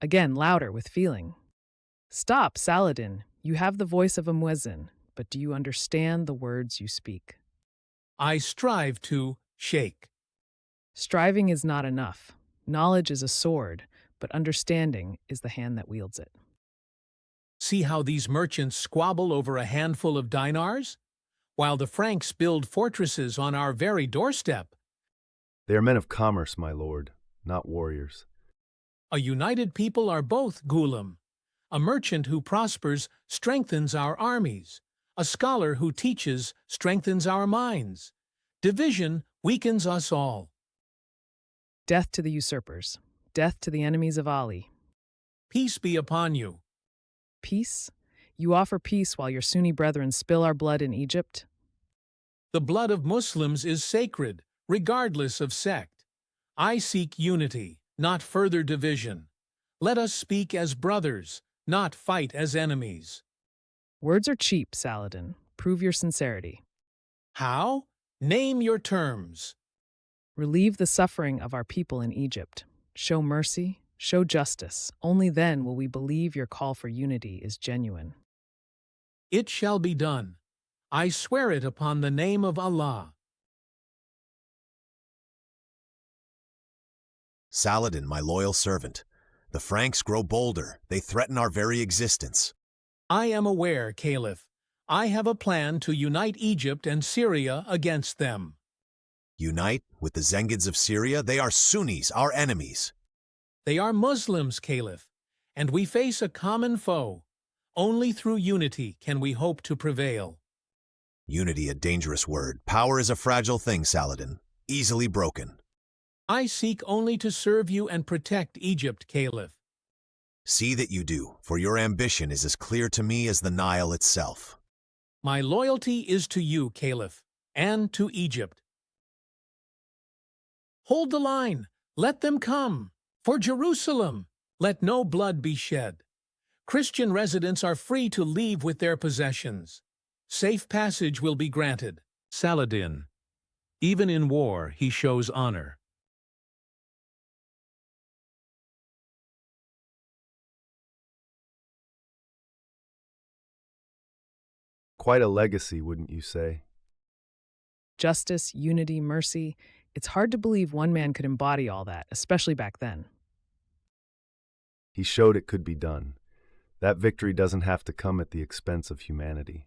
Again, louder with feeling. Stop, Saladin. You have the voice of a muezzin, but do you understand the words you speak? I strive to shake. Striving is not enough. Knowledge is a sword, but understanding is the hand that wields it. See how these merchants squabble over a handful of dinars? While the Franks build fortresses on our very doorstep. They are men of commerce, my lord, not warriors. A united people are both Ghulam. A merchant who prospers strengthens our armies. A scholar who teaches strengthens our minds. Division weakens us all. Death to the usurpers. Death to the enemies of Ali. Peace be upon you. Peace? You offer peace while your Sunni brethren spill our blood in Egypt? The blood of Muslims is sacred, regardless of sect. I seek unity, not further division. Let us speak as brothers, not fight as enemies. Words are cheap, Saladin. Prove your sincerity. How? Name your terms. Relieve the suffering of our people in Egypt. Show mercy, show justice. Only then will we believe your call for unity is genuine. It shall be done. I swear it upon the name of Allah. Saladin, my loyal servant. The Franks grow bolder. They threaten our very existence. I am aware, Caliph. I have a plan to unite Egypt and Syria against them. Unite with the Zengids of Syria? They are Sunnis, our enemies. They are Muslims, Caliph, and we face a common foe. Only through unity can we hope to prevail. Unity, a dangerous word. Power is a fragile thing, Saladin, easily broken. I seek only to serve you and protect Egypt, Caliph. See that you do, for your ambition is as clear to me as the Nile itself. My loyalty is to you, Caliph, and to Egypt. Hold the line. Let them come. For Jerusalem, let no blood be shed. Christian residents are free to leave with their possessions. Safe passage will be granted. Saladin. Even in war, he shows honor. Quite a legacy, wouldn't you say? Justice, unity, mercy. It's hard to believe one man could embody all that, especially back then. He showed it could be done. That victory doesn't have to come at the expense of humanity.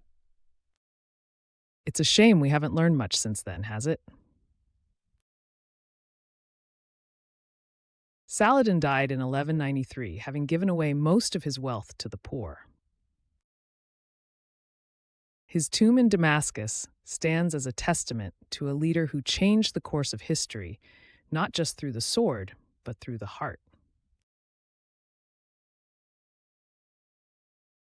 It's a shame we haven't learned much since then, has it? Saladin died in 1193, having given away most of his wealth to the poor. His tomb in Damascus stands as a testament to a leader who changed the course of history, not just through the sword, but through the heart.